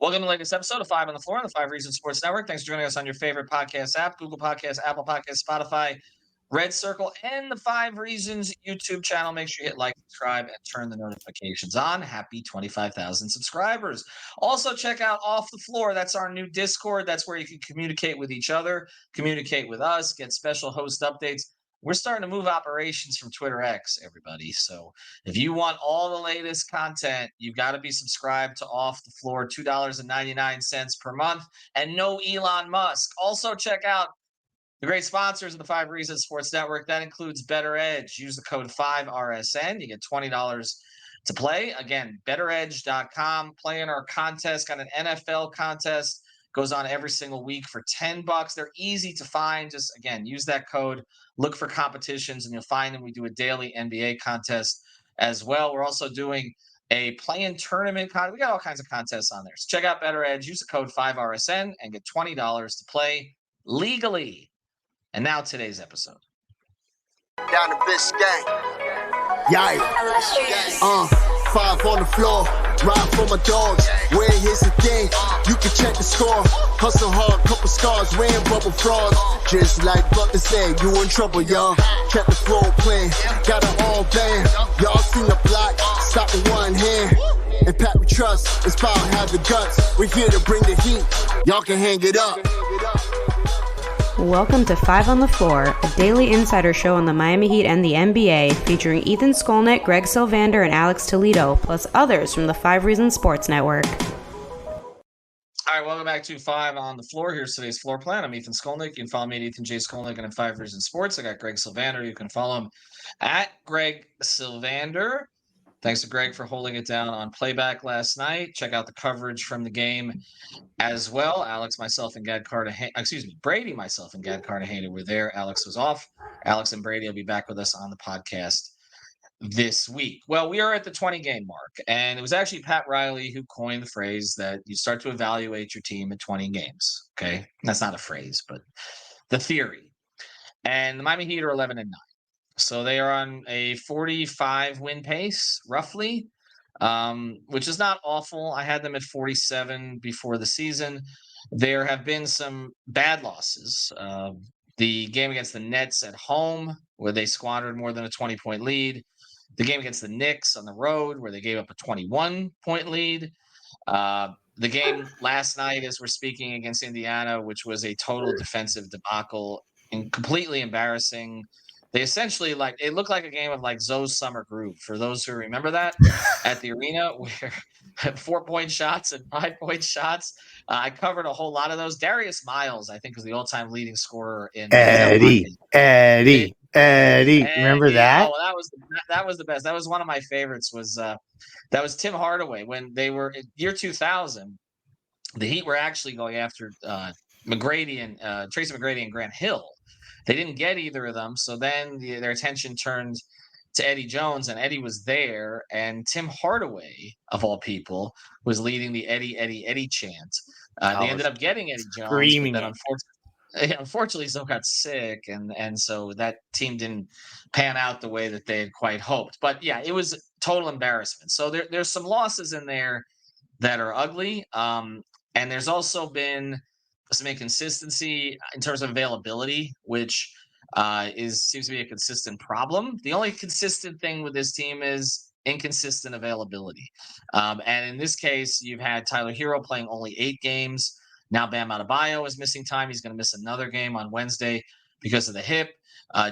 Welcome to the latest episode of Five on the Floor on the Five Reasons Sports Network. Thanks for joining us on your favorite podcast app, Google Podcasts, Apple Podcasts, Spotify, Red Circle, and the Five Reasons YouTube channel. Make sure you hit like, subscribe, and turn the notifications on. Happy 25,000 subscribers. Also, check out Off the Floor. That's our new Discord. That's where you can communicate with each other, communicate with us, get special host updates. We're starting to move operations from Twitter X, everybody. So if you want all the latest content, you've got to be subscribed to Off the Floor, $2.99 per month, and no Elon Musk. Also, check out the great sponsors of the Five Reasons Sports Network. That includes Better Edge. Use the code 5RSN. You get $20 to play. Again, betteredge.com. Play in our contest. Got an NFL contest. Goes on every single week for $10. They're easy to find. Just, again, use that code. Look for competitions, and you'll find them. We do a daily NBA contest as well. We're also doing a play-in tournament. We got all kinds of contests on there. So check out Better Edge. Use the code 5RSN and get $20 to play legally. And now today's episode. Down the Biscayne. Yikes. Five on the floor. Ride for my dogs. Where here's the thing. You can check the score. Hustle hard, couple scars. Wearing bubble frogs. Just like Butler said, you in trouble, y'all. Kept the floor playing. Got it all banned. Y'all seen the block. Stop with one hand. And Pat we trust. It's power, have the guts. We're here to bring the heat. Y'all can hang it up. Welcome to Five on the Floor, a daily insider show on the Miami Heat and the NBA, featuring Ethan Skolnick, Greg Sylvander, and Alex Toledo, plus others from the Five Reasons Sports Network. All right, welcome back to Five on the Floor. Here's today's floor plan. I'm Ethan Skolnick. You can follow me at Ethan J. Skolnick and at Five Reasons Sports. I got Greg Sylvander. You can follow him at Greg Sylvander. Thanks to Greg for holding it down on playback last night. Check out the coverage from the game as well. Alex, myself, and Brady, myself, and Gad Cartagena were there. Alex was off. Alex and Brady will be back with us on the podcast this week. Well, we are at the 20-game mark, and it was actually Pat Riley who coined the phrase that you start to evaluate your team at 20 games. Okay? That's not a phrase, but the theory. And the Miami Heat are 11-9. So they are on a 45-win pace, roughly, which is not awful. I had them at 47 before the season. There have been some bad losses. The game against the Nets at home, where they squandered more than a 20-point lead. The game against the Knicks on the road, where they gave up a 21-point lead. The game last night, as we're speaking, against Indiana, which was a total defensive debacle and completely embarrassing. They essentially, it looked like a game of Zoe's Summer Groove. For those who remember that at the arena, where 4-point shots and 5-point shots. I covered a whole lot of those. Darius Miles, I think, was the all-time leading scorer in Eddie. Remember that? Oh, that was the best. That was one of my favorites. That was Tim Hardaway when they were in year 2000. The Heat were actually going after Tracy McGrady and Grant Hill. They didn't get either of them, so then their attention turned to Eddie Jones, and Eddie was there, and Tim Hardaway, of all people, was leading the Eddie, Eddie, Eddie chant. They ended up getting Eddie Jones, screaming but then unfortunately Zoe got sick, and so that team didn't pan out the way that they had quite hoped. But yeah, it was total embarrassment. So there's some losses in there that are ugly, and there's also been some inconsistency in terms of availability, which seems to be a consistent problem. The only consistent thing with this team is inconsistent availability. And in this case, you've had Tyler Hero playing only 8 games. Now Bam Adebayo is missing time. He's going to miss another game on Wednesday because of the hip.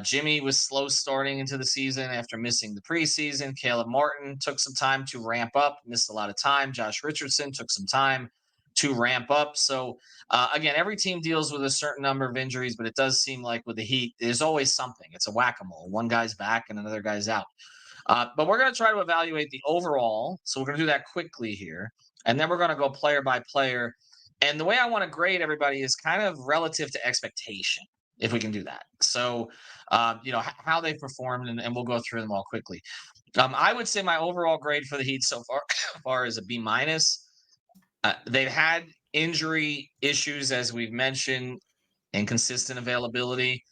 Jimmy was slow starting into the season after missing the preseason. Caleb Martin took some time to ramp up, missed a lot of time. Josh Richardson took some time to ramp up. So, again, every team deals with a certain number of injuries, but it does seem like with the Heat, there's always something. It's a whack-a-mole. One guy's back and another guy's out. But we're going to try to evaluate the overall. So we're going to do that quickly here. And then we're going to go player by player. And the way I want to grade everybody is kind of relative to expectation, if we can do that. So, how they performed, and we'll go through them all quickly. I would say my overall grade for the Heat so far is a B-. They've had injury issues, as we've mentioned, inconsistent availability.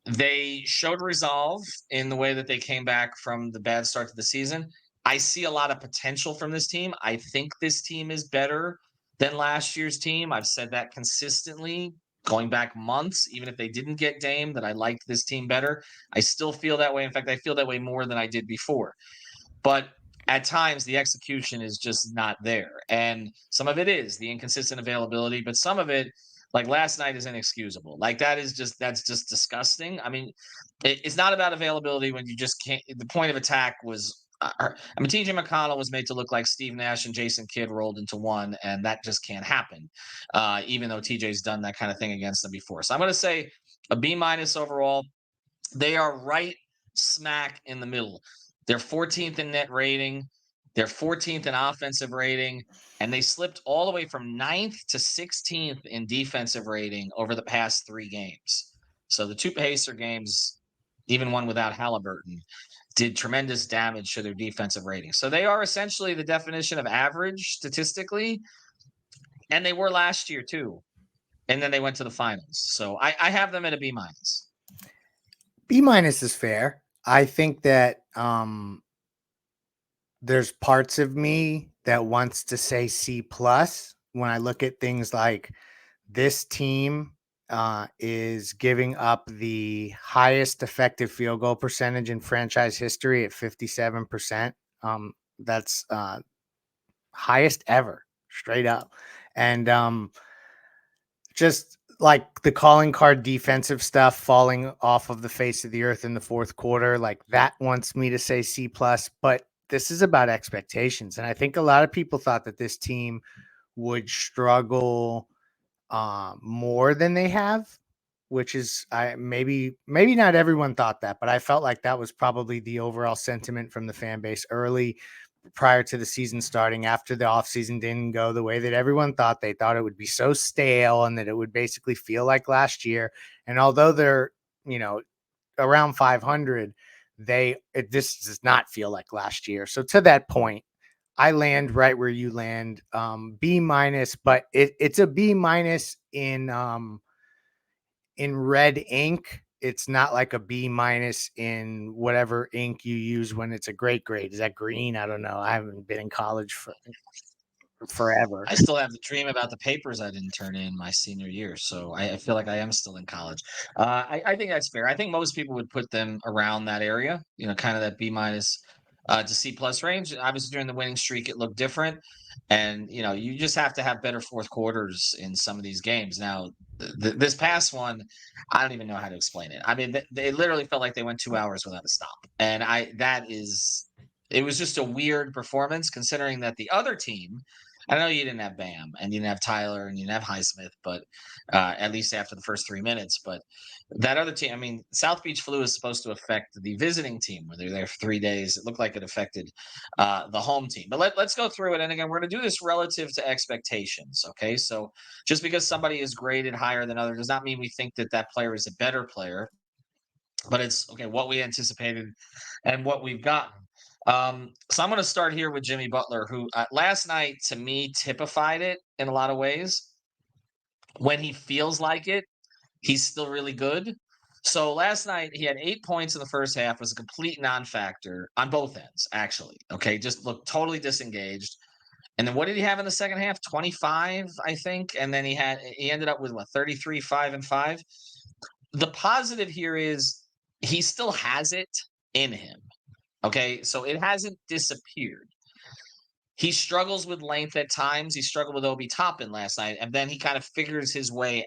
They showed resolve in the way that they came back from the bad start to the season. I see a lot of potential from this team. I think this team is better than last year's team. I've said that consistently going back months, even if they didn't get Dame, that I liked this team better. I still feel that way. In fact, I feel that way more than I did before. But at times, the execution is just not there. And some of it is the inconsistent availability, but some of it, like last night, is inexcusable. Like that's just disgusting. I mean, it's not about availability when you just can't. The point of attack was I mean, TJ McConnell was made to look like Steve Nash and Jason Kidd rolled into one, and that just can't happen. Even though TJ's done that kind of thing against them before, so I'm going to say a B- overall. They are right smack in the middle. They're 14th in net rating. They're 14th in offensive rating, and they slipped all the way from 9th to 16th in defensive rating over the past 3 games. So the 2 Pacer games, even one without Halliburton, did tremendous damage to their defensive rating. So they are essentially the definition of average statistically, and they were last year too. And then they went to the finals. So I have them at a B-. B- is fair. I think that there's parts of me that wants to say C+ when I look at things like this team is giving up the highest effective field goal percentage in franchise history at 57%. That's highest ever, straight up. And just like the calling card defensive stuff falling off of the face of the earth in the fourth quarter, like that wants me to say C+, but this is about expectations. And I think a lot of people thought that this team would struggle more than they have, which is maybe not everyone thought that, but I felt like that was probably the overall sentiment from the fan base early, prior to the season starting, after the offseason didn't go the way that everyone thought. They thought it would be so stale and that it would basically feel like last year. And although they're, around 500, this does not feel like last year. So to that point, I land right where you land, B-, but it's a B- in red ink. It's not like a B- in whatever ink you use when it's a great grade. Is that green? I don't know. I haven't been in college for forever. I still have the dream about the papers I didn't turn in my senior year, so I feel like I am still in college. I think that's fair. I think most people would put them around that area, kind of that B- to C+ range. Obviously, during the winning streak, it looked different, and you just have to have better fourth quarters in some of these games. Now, this past one, I don't even know how to explain it. I mean, they literally felt like they went 2 hours without a stop, and it was just a weird performance considering that the other team. I know you didn't have Bam and you didn't have Tyler and you didn't have Highsmith, but at least after the first 3 minutes. But that other team, I mean, South Beach flu is supposed to affect the visiting team when they're there for 3 days. It looked like it affected the home team. But let's go through it. And again, we're going to do this relative to expectations. Okay. So just because somebody is graded higher than others does not mean we think that that player is a better player. But it's okay what we anticipated and what we've gotten. So I'm going to start here with Jimmy Butler, who last night to me typified it in a lot of ways. When he feels like it, he's still really good. So last night he had 8 points in the first half, was a complete non-factor on both ends, actually. Okay, just looked totally disengaged. And then what did he have in the second half? 25, I think. And then he ended up with 33, 5, and 5. The positive here is he still has it in him. Okay, so it hasn't disappeared. He struggles with length at times. He struggled with Obi Toppin last night, and then he kind of figures his way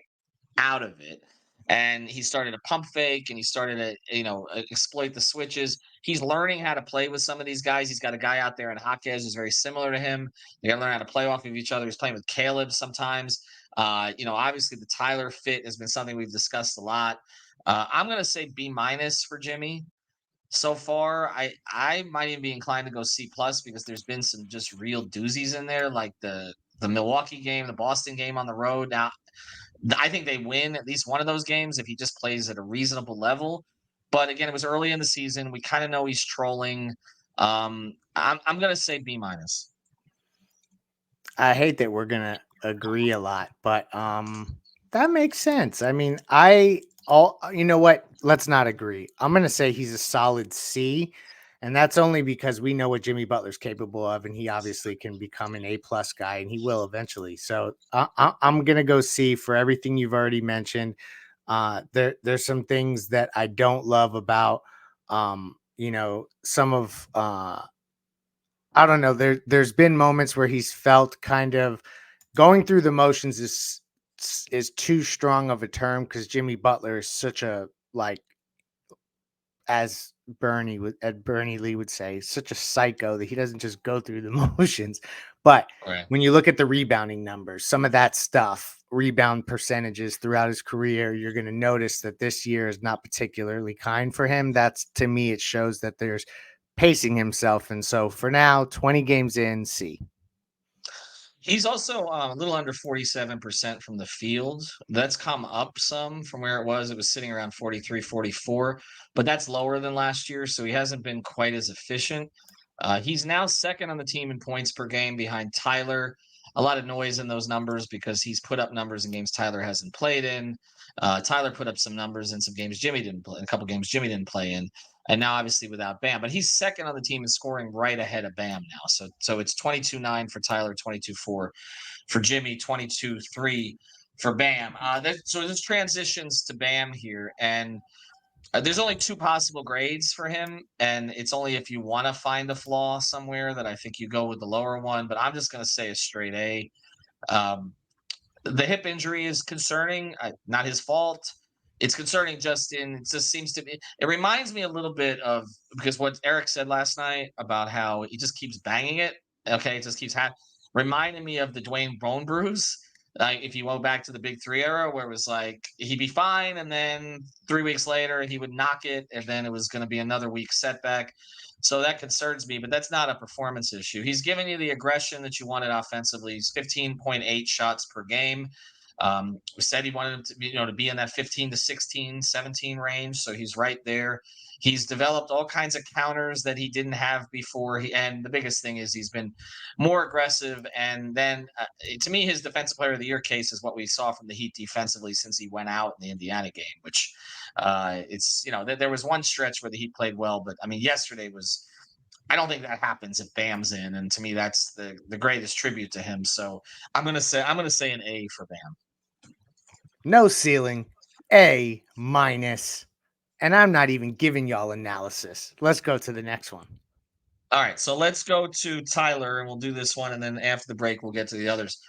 out of it. And he started a pump fake, and he started to exploit the switches. He's learning how to play with some of these guys. He's got a guy out there in Jaquez who's very similar to him. They got to learn how to play off of each other. He's playing with Caleb sometimes. Obviously the Tyler fit has been something we've discussed a lot. I'm going to say B- for Jimmy. So far, I might even be inclined to go C+ because there's been some just real doozies in there, like the Milwaukee game, the Boston game on the road. Now, I think they win at least one of those games if he just plays at a reasonable level. But again, it was early in the season. We kind of know he's trolling. I'm gonna say B-. I hate that we're gonna agree a lot, but that makes sense. I mean, you know what? Let's not agree. I'm gonna say he's a solid C, And that's only because we know what Jimmy Butler's capable of, and he obviously can become an A-plus guy, and he will eventually. So I'm going to go C for everything you've already mentioned. There's some things that I don't love about, some of, I don't know. There's been moments where he's felt kind of going through the motions is too strong of a term because Jimmy Butler is such a, like, as Bernie Lee would say, such a psycho that he doesn't just go through the motions. But Right. when you look at the rebounding numbers, some of that stuff, rebound percentages throughout his career, you're going to notice that this year is not particularly kind for him. That's, to me, it shows that there's pacing himself. And so for now, 20 games in, C. He's also a little under 47% from the field. That's come up some from where it was. It was sitting around 43, 44, but that's lower than last year. So he hasn't been quite as efficient. He's now second on the team in points per game behind Tyler. A lot of noise in those numbers because he's put up numbers in games Tyler hasn't played in. Tyler put up some numbers in some games Jimmy didn't play, a couple games Jimmy didn't play in, and now obviously without Bam. But he's second on the team in scoring, right ahead of Bam now. So it's 22-9 for Tyler, 22-4 for Jimmy, 22-3 for Bam. So this transitions to Bam here, and there's only two possible grades for him, and it's only if you want to find a flaw somewhere that I think you go with the lower one. But I'm just going to say a straight A. Um, the hip injury is concerning, not his fault. It's concerning it just seems to be, it reminds me a little bit of, because what Eric said last night about how he just keeps banging it. Okay. It just keeps reminding me of the Dwayne Bone Bruise. Like if you go back to the Big Three era where it was like he'd be fine, and then 3 weeks later he would knock it, and then it was going to be another week setback. So that concerns me, but that's not a performance issue. He's giving you the aggression that you wanted offensively. He's 15.8 shots per game. We said he wanted him to be in that 15 to 16, 17 range. So he's right there. He's developed all kinds of counters that he didn't have before. And the biggest thing is he's been more aggressive. And then, to me, his Defensive Player of the Year case is what we saw from the Heat defensively since he went out in the Indiana game, which there was one stretch where the Heat played well, but I mean, yesterday was. I don't think that happens if Bam's in, and to me, that's the greatest tribute to him. So I'm gonna say an A for Bam. No ceiling, A minus. And I'm not even giving y'all analysis. Let's go to the next one. All right, so let's go to Tyler, and we'll do this one, and then after the break, we'll get to the others.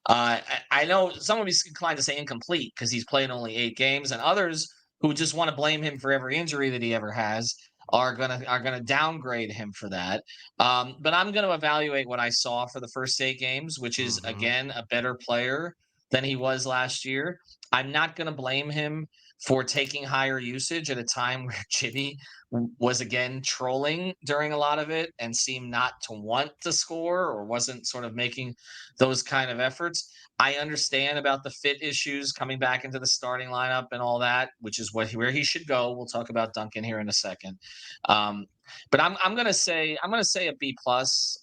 I know some of you inclined to say incomplete because he's played only 8 games, and others who just want to blame him for every injury that he ever has are gonna downgrade him for that. But I'm gonna evaluate what I saw for the first 8 games, which is again a better player than he was last year. I'm not gonna blame him for taking higher usage at a time where Jimmy was again trolling during a lot of it and seemed not to want to score or wasn't sort of making those kind of efforts. I understand about the fit issues coming back into the starting lineup and all that, which is where he should go. We'll talk about Duncan here in a second. But I'm gonna say a B plus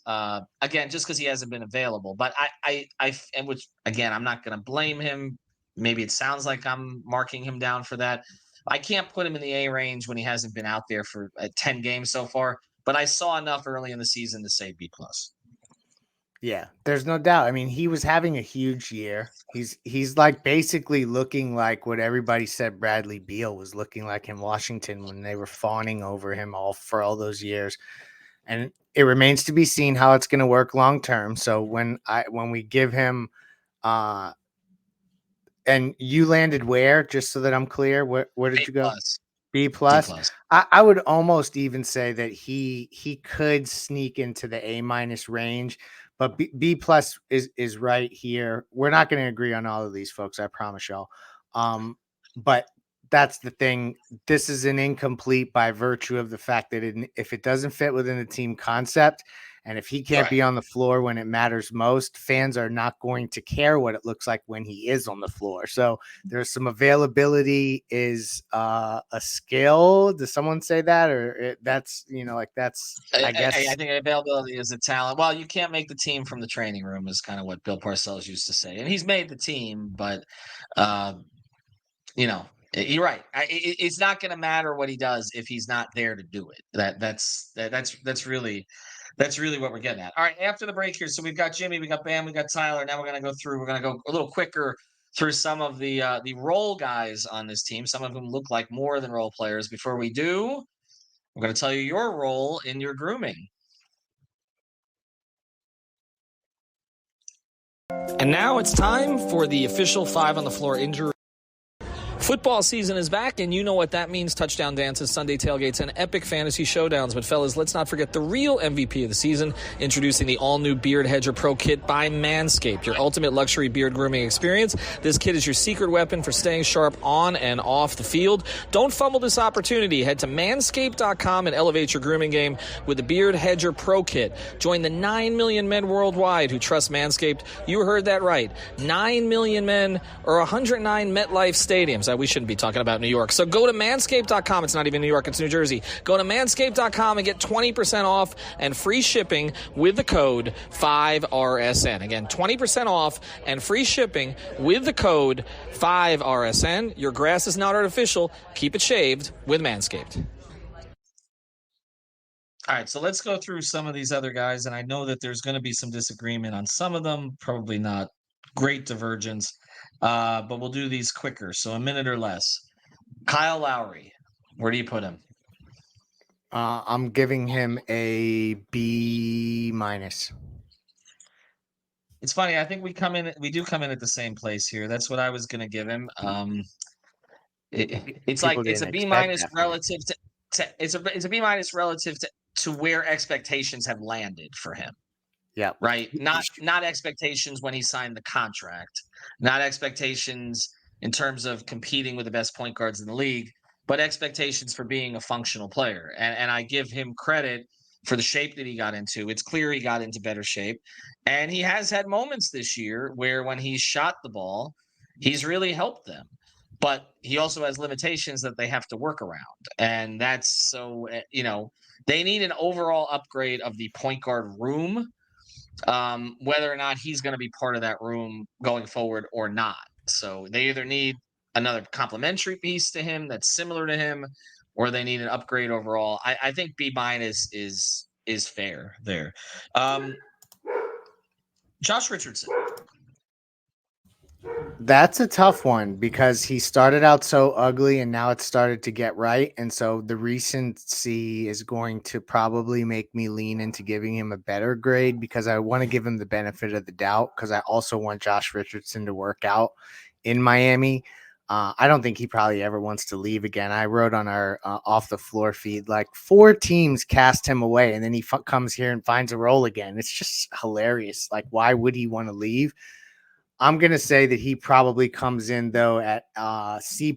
again, just because he hasn't been available. But and which again, I'm not gonna blame him. Maybe it sounds like I'm marking him down for that. I can't put him in the A range when he hasn't been out there for 10 games so far, but I saw enough early in the season to say B plus. Yeah, there's no doubt. I mean, he was having a huge year. He's like basically looking like what everybody said Bradley Beal was looking like in Washington when they were fawning over him for all those years. And it remains to be seen how it's going to work long term. So when we give him and you landed where, just so that I'm clear, where did you go? B plus. I would almost even say that he could sneak into the A minus range, but B plus is right here. We're not going to agree on all of these, folks. I promise y'all. But that's the thing. This is an incomplete by virtue of the fact that if it doesn't fit within the team concept, and if he can't be on the floor when it matters most, fans are not going to care what it looks like when he is on the floor. So there's some availability is a skill. Does someone say that? Or that's, I guess. I think availability is a talent. Well, you can't make the team from the training room is kind of what Bill Parcells used to say. And he's made the team, but, You're right. It's not going to matter what he does if he's not there to do it. That's really what we're getting at. All right, after the break here, so we've got Jimmy, we got Bam, we got Tyler. Now we're going to go through. We're going to go a little quicker through some of the role guys on this team. Some of them look like more than role players. Before we do, I'm going to tell you your role in your grooming. And now it's time for the official 5 on the floor injury. Football season is back, and you know what that means. Touchdown dances, Sunday tailgates, and epic fantasy showdowns. But fellas, let's not forget the real MVP of the season, introducing the all-new Beard Hedger Pro Kit by Manscaped, your ultimate luxury beard grooming experience. This kit is your secret weapon for staying sharp on and off the field. Don't fumble this opportunity. Head to manscaped.com and elevate your grooming game with the Beard Hedger Pro Kit. Join the 9 million men worldwide who trust Manscaped. You heard that right. 9 million men, or 109 MetLife stadiums. We shouldn't be talking about New York. So go to manscaped.com. It's not even New York, it's New Jersey. Go to manscaped.com and get 20% off and free shipping with the code 5RSN. Again, 20% off and free shipping with the code 5RSN. Your grass is not artificial. Keep it shaved with Manscaped. All right, so let's go through some of these other guys, and I know that there's going to be some disagreement on some of them, probably not great divergence. But we'll do these quicker, so a minute or less. Kyle Lowry, where do you put him? I'm giving him a B-. It's funny. I think we do come in at the same place here. That's what I was going to give him. It's like it's a B- relative it's a B- relative to where expectations have landed for him. Yeah. Right. Not expectations when he signed the contract, not expectations in terms of competing with the best point guards in the league, but expectations for being a functional player. And I give him credit for the shape that he got into. It's clear he got into better shape. And he has had moments this year where when he's shot the ball, he's really helped them. But he also has limitations that they have to work around. And that's so, they need an overall upgrade of the point guard room. Whether or not he's going to be part of that room going forward or not. So they either need another complementary piece to him that's similar to him, or they need an upgrade overall. I think B- is fair there. Josh Richardson. That's a tough one because he started out so ugly and now it's started to get right. And so the recency is going to probably make me lean into giving him a better grade because I want to give him the benefit of the doubt because I also want Josh Richardson to work out in Miami. I don't think he probably ever wants to leave again. I wrote on our off the floor feed, like 4 teams cast him away and then he comes here and finds a role again. It's just hilarious. Like, why would he want to leave? I'm going to say that he probably comes in, though, at C+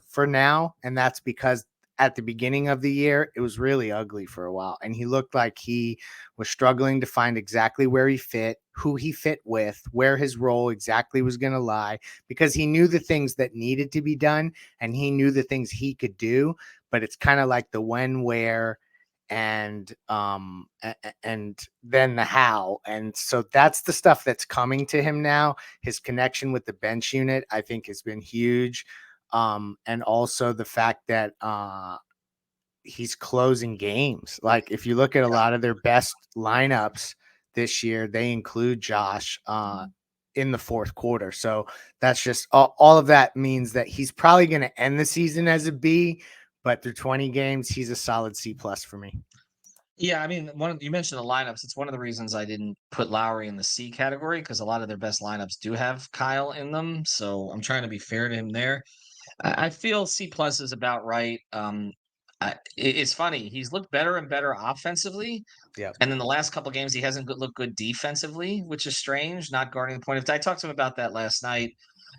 for now. And that's because at the beginning of the year, it was really ugly for a while. And he looked like he was struggling to find exactly where he fit, who he fit with, where his role exactly was going to lie, because he knew the things that needed to be done and he knew the things he could do. But it's kind of like the when, where, and then the how. And so that's the stuff that's coming to him now. His connection with the bench unit, I think, has been huge. And also the fact that he's closing games. Like if you look at a lot of their best lineups this year, they include Josh in the fourth quarter. So that's just all of that means that he's probably going to end the season as a B, but through 20 games, he's a solid C+ for me. Yeah, I mean, you mentioned the lineups. It's one of the reasons I didn't put Lowry in the C category because a lot of their best lineups do have Kyle in them. So I'm trying to be fair to him there. I feel C+ is about right. It's funny. He's looked better and better offensively. Yeah. And then the last couple of games, he hasn't looked good defensively, which is strange, not guarding the point. I talked to him about that last night,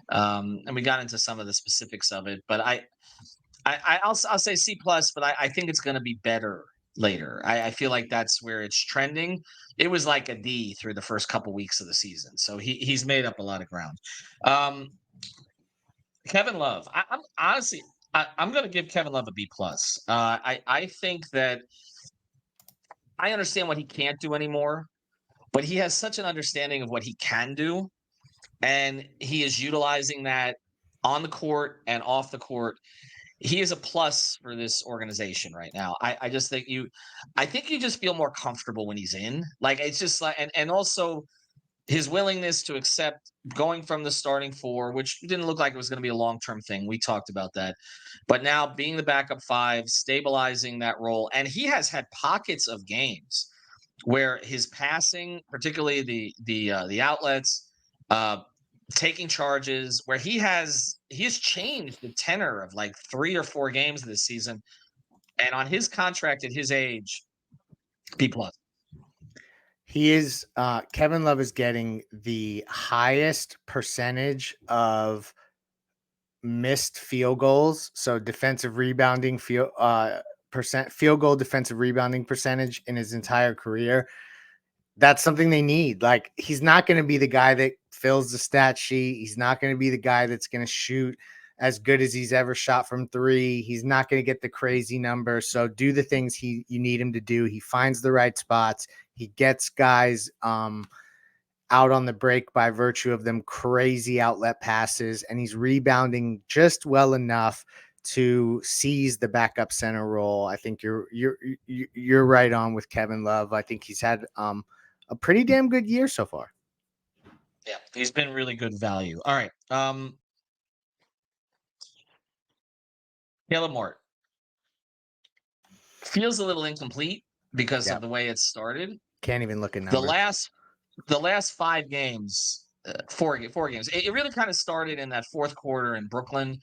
and we got into some of the specifics of it. But I'll say C+, but I think it's going to be better later. I feel like that's where it's trending. It was like a D through the first couple weeks of the season. So he's made up a lot of ground. Kevin Love. I'm honestly, I'm going to give Kevin Love a B+. I think that I understand what he can't do anymore, but he has such an understanding of what he can do, and he is utilizing that on the court and off the court, he is a plus for this organization right now. I just think you just feel more comfortable when he's in. Like it's just like and also his willingness to accept going from the starting four, which didn't look like it was going to be a long-term thing. We talked about that. But now being the backup five, stabilizing that role, and he has had pockets of games where his passing, particularly the outlets, taking charges, where he's changed the tenor of like 3 or 4 games this season. And on his contract at his age, B plus. He is Kevin Love is getting the highest percentage of missed field goals. So defensive rebounding field goal defensive rebounding percentage in his entire career. That's something they need. Like, he's not going to be the guy that fills the stat sheet. He's not going to be the guy that's going to shoot as good as he's ever shot from 3. He's not going to get the crazy number. So do the things you need him to do. He finds the right spots. He gets guys out on the break by virtue of them crazy outlet passes, and he's rebounding just well enough to seize the backup center role. I think you're right on with Kevin Love. I think he's had a pretty damn good year so far. Yeah, he's been really good value. All right. Caleb Martin feels a little incomplete because of the way it started. Can't even look at numbers. The last 5 games, 4 games. It really kind of started in that fourth quarter in Brooklyn,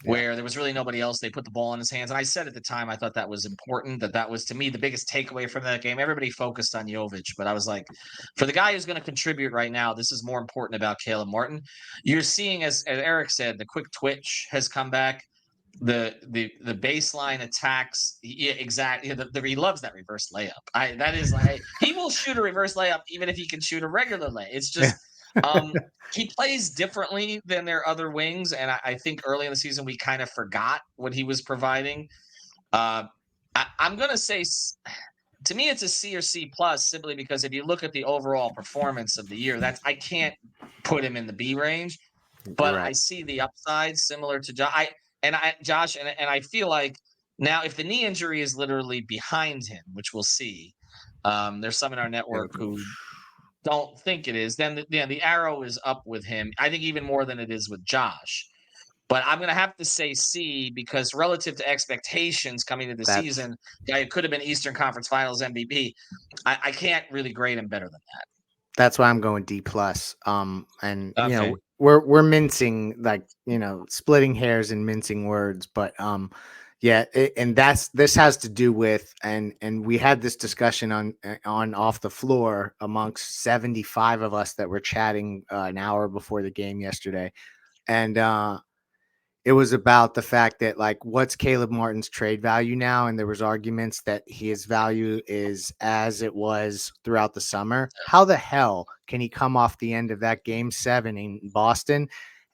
where there was really nobody else. They put the ball in his hands, and I said at the time I thought that was important. That was, to me, the biggest takeaway from that game. Everybody focused on Jovic, but I was like, for the guy who's going to contribute right now, this is more important about Caleb Martin. You're seeing, as Eric said, the quick twitch has come back. The baseline attacks, exactly. He loves that reverse layup. That is like, he will shoot a reverse layup even if he can shoot a regular lay. It's just he plays differently than their other wings, and I think early in the season we kind of forgot what he was providing. I'm gonna say, to me, it's a C or C plus, simply because if you look at the overall performance of the year, I can't put him in the B range, but I see the upside similar to Josh, and I feel like now, if the knee injury is literally behind him, which we'll see, there's some in our network who don't think it is, then the arrow is up with him. I think even more than it is with Josh. But I'm going to have to say C, because relative to expectations coming into the season, guy could have been Eastern Conference Finals MVP. I can't really grade him better than that. That's why I'm going D plus. And you know, we're mincing, like, you know, splitting hairs and mincing words, but this has to do with, and we had this discussion on Off the Floor amongst 75 of us that were chatting an hour before the game yesterday, and it was about the fact that, like, what's Caleb Martin's trade value now? And there was arguments that his value is as it was throughout the summer. How the hell can he come off the end of that Game 7 in Boston,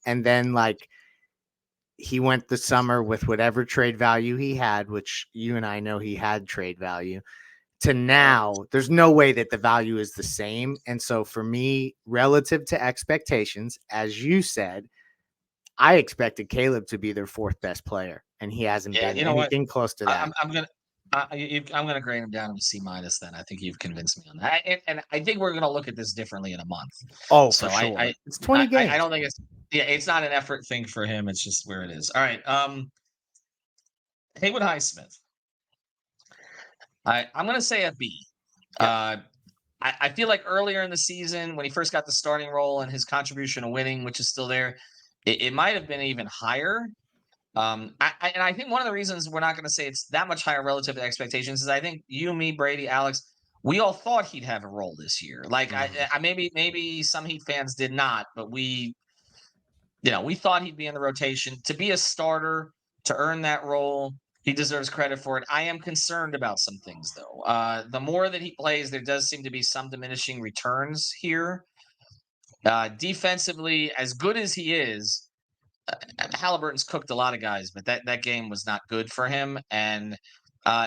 and then, like, he went the summer with whatever trade value he had, which you and I know he had trade value, to now there's no way that the value is the same. And so for me, relative to expectations, as you said, I expected Caleb to be their 4th best player, and he hasn't been anything close to that. I'm gonna grade him down to C minus. Then I think you've convinced me on that, and I think we're gonna look at this differently in a month. Oh, so for sure. It's 20 games. I don't think it's not an effort thing for him. It's just where it is. All right. Haywood Highsmith. I'm gonna say a B. Yeah. I feel like earlier in the season, when he first got the starting role and his contribution to winning, which is still there, it might have been even higher. I think one of the reasons we're not going to say it's that much higher relative to expectations is I think you, me, Brady, Alex, we all thought he'd have a role this year. Like, maybe some Heat fans did not, but we thought he'd be in the rotation. To be a starter, to earn that role, he deserves credit for it. I am concerned about some things, though. The more that he plays, there does seem to be some diminishing returns here. Defensively, as good as he is, Halliburton's cooked a lot of guys, but that game was not good for him. And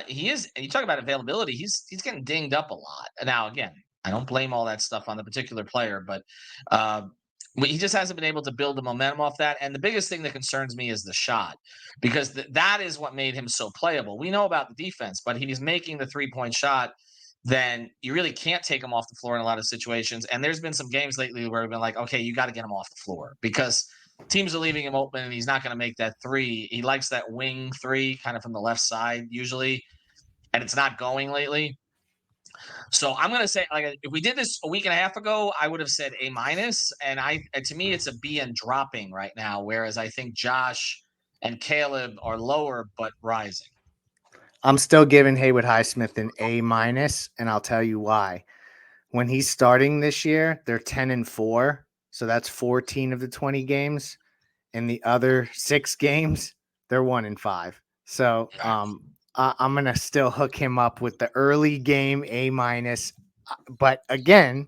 you talk about availability, he's getting dinged up a lot. Now, again, I don't blame all that stuff on the particular player, but he just hasn't been able to build the momentum off that. And the biggest thing that concerns me is the shot, because that is what made him so playable. We know about the defense, but he's making the 3-point shot. Then you really can't take him off the floor in a lot of situations. And there's been some games lately where we've been like, okay, you got to get him off the floor because teams are leaving him open and he's not going to make that three. He likes that wing three kind of from the left side usually, and it's not going lately. So I'm gonna say, like, if we did this a week and a half ago, I would have said A-, and to me it's a B and dropping right now. Whereas I think Josh and Caleb are lower but rising. I'm still giving Haywood Highsmith an A-, and I'll tell you why. When he's starting this year, they're 10-4, so that's 14 of the 20 games. In the other 6 games, they're 1-5. So I'm gonna still hook him up with the early game A-. But again,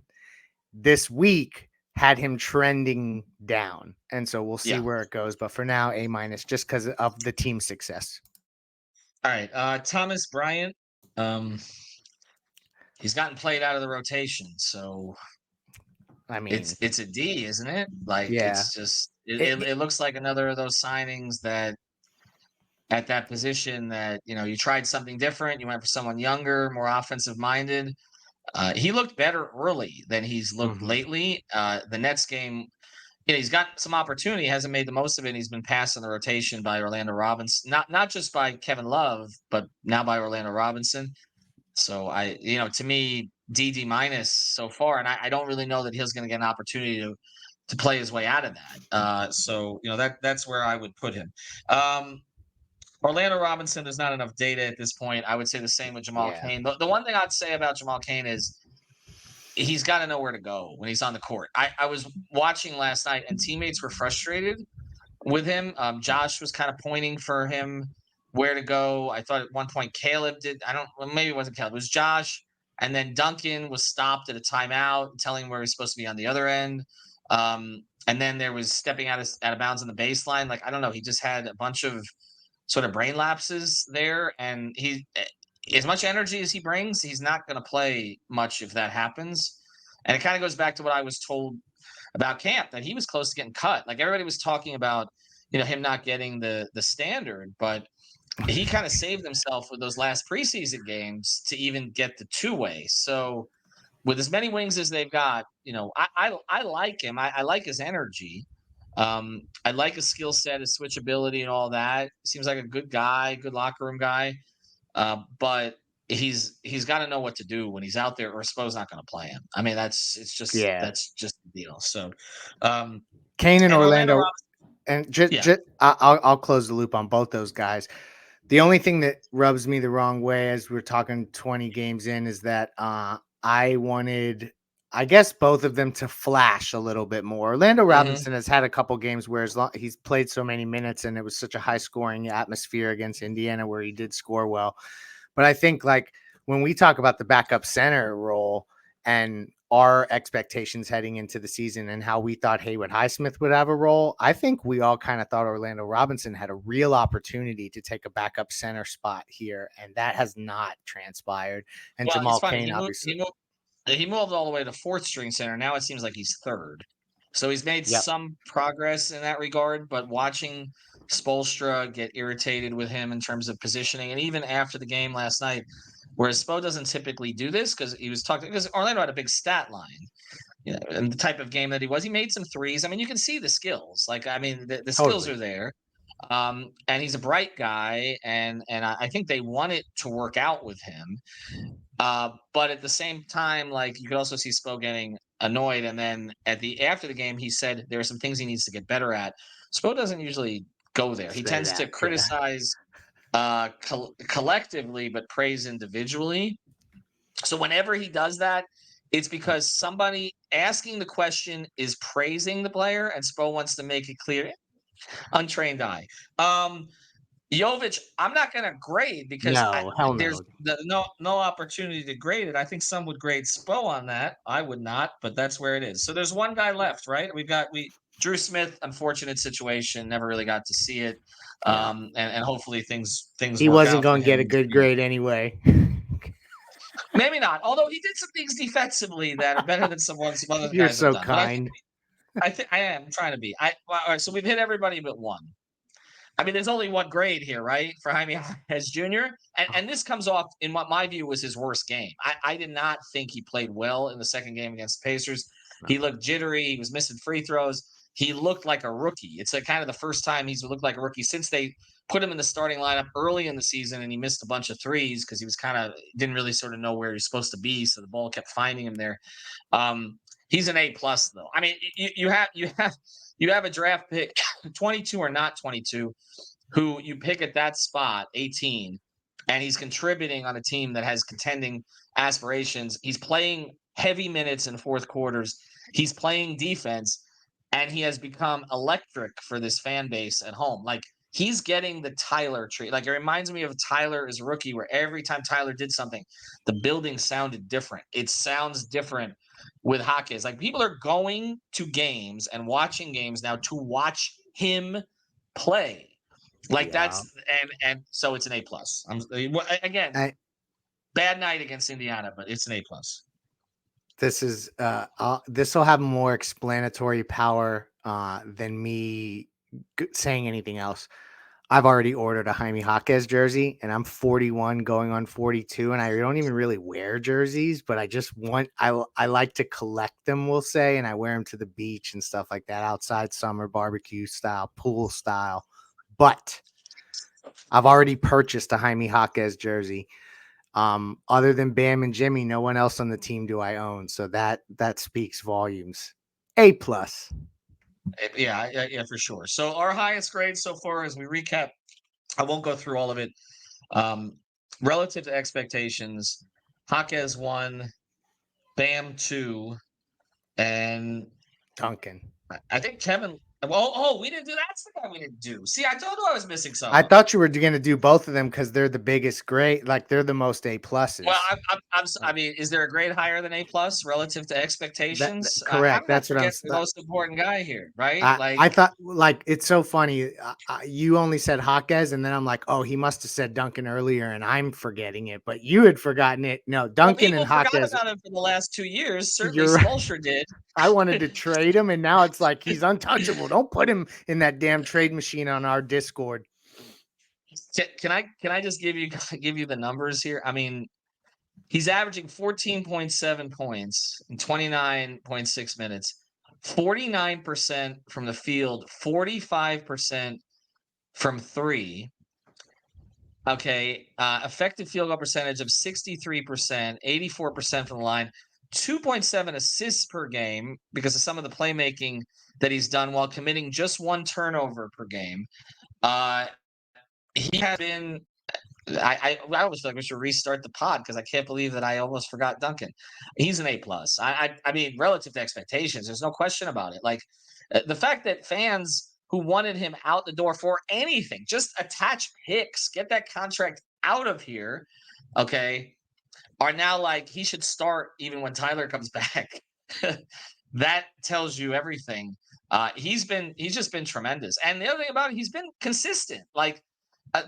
this week had him trending down, and so we'll see where it goes. But for now, A- just because of the team success. All right, Thomas Bryant. He's gotten played out of the rotation, so I mean, it's a D, isn't it? Like, it's just it looks like another of those signings that at that position that, you tried something different. You went for someone younger, more offensive minded. He looked better early than he's looked lately. The Nets game, he's got some opportunity, hasn't made the most of it. He's been passed in the rotation by Orlando Robinson, not just by Kevin Love, but now by Orlando Robinson. So to me, D- so far, and I don't really know that he's going to get an opportunity to play his way out of that. So that's where I would put him. Orlando Robinson, there's not enough data at this point. I would say the same with Jamal Cain. The one thing I'd say about Jamal Cain is he's got to know where to go when he's on the court. I was watching last night, and teammates were frustrated with him. Josh was kind of pointing for him where to go. I thought at one point Caleb did. Maybe it wasn't Caleb. It was Josh. And then Duncan was stopped at a timeout, telling him where he's supposed to be on the other end. And then there was stepping out of bounds on the baseline. Like, I don't know. He just had a bunch of sort of brain lapses there, and he, as much energy as he brings, he's not going to play much if that happens. And it kind of goes back to what I was told about camp, that he was close to getting cut. Like, everybody was talking about, him not getting the standard, but he kind of saved himself with those last preseason games to even get the two-way. So with as many wings as they've got, I like him. I like his energy. I like his skill set, his switchability, and all that. Seems like a good guy, good locker room guy. But he's got to know what to do when he's out there, or Spo's not going to play him. I mean, that's just the deal. So, Cain and Orlando and I'll close the loop on both those guys. The only thing that rubs me the wrong way as we're talking 20 games in is that I wanted, I guess, both of them to flash a little bit more. Orlando Robinson has had a couple games where he's played so many minutes and it was such a high scoring atmosphere against Indiana where he did score well. But I think, like, when we talk about the backup center role and our expectations heading into the season and how we thought Haywood Highsmith would have a role, I think we all kind of thought Orlando Robinson had a real opportunity to take a backup center spot here, and that has not transpired. And Jamal Cain, obviously. He moved all the way to fourth string center. Now it seems like he's third. So he's made some progress in that regard, but watching Spoelstra get irritated with him in terms of positioning, and even after the game last night, whereas Spo doesn't typically do this because Orlando had a big stat line, and the type of game that he made some threes. I mean, you can see the skills. Like, I mean, the skills are there. And he's a bright guy, and I think they want it to work out with him. But at the same time, like, you could also see Spo getting annoyed, and then after the game, he said there are some things he needs to get better at. Spo doesn't usually go there. He tends to criticize collectively, but praise individually. So whenever he does that, it's because somebody asking the question is praising the player, and Spo wants to make it clear. Untrained eye. Jovic, I'm not going to grade because there's no opportunity to grade it. I think some would grade Spo on that. I would not, but that's where it is. So there's one guy left, right? Drew Smith, unfortunate situation, never really got to see it. And hopefully things he wasn't going to get a good grade anyway. Maybe not. Although he did some things defensively that are better than some other guys. You're so kind. I think I am trying to be. All right, so we've hit everybody but one. I mean, there's only one grade here, right, for Jaime Jaquez Jr. And this comes off in what my view was his worst game. I did not think he played well in the second game against the Pacers. He looked jittery. He was missing free throws. He looked like a rookie. It's kind of the first time he's looked like a rookie since they put him in the starting lineup early in the season, and he missed a bunch of threes because he was didn't really sort of know where he's supposed to be, so the ball kept finding him there. He's an A+ though. I mean, you have a draft pick, 22 or not 22, who you pick at that spot, 18, and he's contributing on a team that has contending aspirations. He's playing heavy minutes in fourth quarters. He's playing defense, and he has become electric for this fan base at home. Like, he's getting the Tyler treat. Like, it reminds me of Tyler as a rookie, where every time Tyler did something, the building sounded different. It sounds different with Jaquez. Like, people are going to games and watching games now to watch him play. Like, that's and so it's an A+. Again, bad night against Indiana, but it's an A+. This is this will have more explanatory power than me saying anything else. I've already ordered a Jaime Jaquez jersey, and I'm 41 going on 42, and I don't even really wear jerseys, but I like to collect them, we'll say, and I wear them to the beach and stuff like that, outside summer barbecue style, pool style. But I've already purchased a Jaime Jaquez jersey. Other than Bam and Jimmy, no one else on the team do I own, so that speaks volumes. A+. Yeah, for sure. So our highest grade so far, as we recap, I won't go through all of it. Relative to expectations, Jaquez 1, Bam 2, and Duncan. I think Kevin. We didn't do that's the guy we didn't do. See, I told you I was missing something. I thought you were going to do both of them because they're the biggest grade, like they're the most A+. Well, I mean, is there a grade higher than A+ relative to expectations? Correct. That's what I'm the most important guy here, right? I thought, like, it's so funny. You only said Jaquez, and then I'm like, oh, he must have said Duncan earlier, and I'm forgetting it. But you had forgotten it. No, Duncan and Jaquez. Forgot about him for the last 2 years. Certainly, Smolsher did. I wanted to trade him, and now it's like he's untouchable. Don't put him in that damn trade machine on our Discord. Can I just give you the numbers here? I mean, he's averaging 14.7 points in 29.6 minutes, 49% from the field, 45% from three. Okay, effective field goal percentage of 63%, 84% from the line, 2.7 assists per game because of some of the playmaking that he's done while committing just one turnover per game. He has been. I always feel like we should restart the pod because I can't believe that I almost forgot Duncan. He's an A+. I mean, relative to expectations, there's no question about it. Like, the fact that fans who wanted him out the door for anything, just attach picks, get that contract out of here, okay, are now like, he should start even when Tyler comes back. That tells you everything. He's just been tremendous. And the other thing about it, he's been consistent. Like,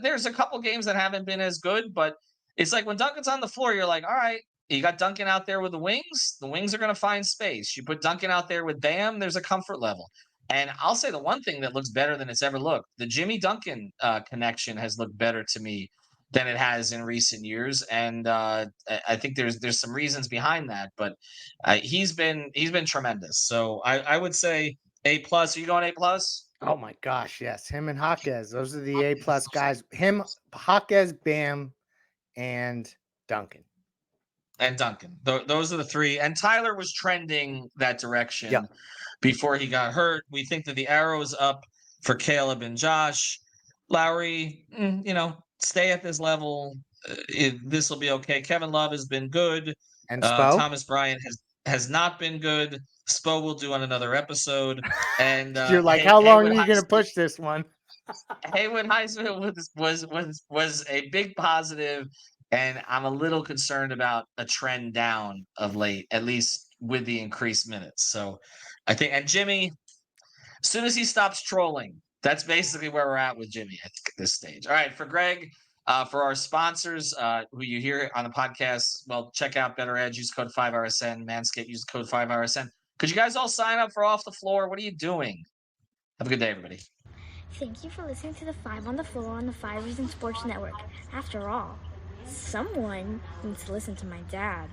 there's a couple games that haven't been as good, but it's like when Duncan's on the floor, you're like, all right, you got Duncan out there with the wings. The wings are going to find space. You put Duncan out there with Bam, there's a comfort level. And I'll say the one thing that looks better than it's ever looked, the Jimmy Duncan connection has looked better to me than it has in recent years. And I think there's some reasons behind that, but he's been tremendous. So I would say A+. Are you going A+? Oh my gosh, yes. Him and Jaquez. Those are the A+ guys. Him, Jaquez, Bam, and Duncan. Those are the three. And Tyler was trending that direction before he got hurt. We think that the arrow is up for Caleb and Josh. Lowry, stay at this level. This will be okay. Kevin Love has been good. And Spo? Thomas Bryant has not been good. Spo will do on another episode. And you're like, how long are you going to push this one? Haywood Highsmith was a big positive, and I'm a little concerned about a trend down of late, at least with the increased minutes. So I think, and Jimmy, as soon as he stops trolling, that's basically where we're at with Jimmy at this stage. All right, for Greg, for our sponsors who you hear on the podcast, well, check out Better Edge, use code 5RSN, Manscaped, use code 5RSN. Could you guys all sign up for Off the Floor? What are you doing? Have a good day, everybody. Thank you for listening to the 5 on the Floor on the 5 Reasons Sports Network. After all, someone needs to listen to my dad.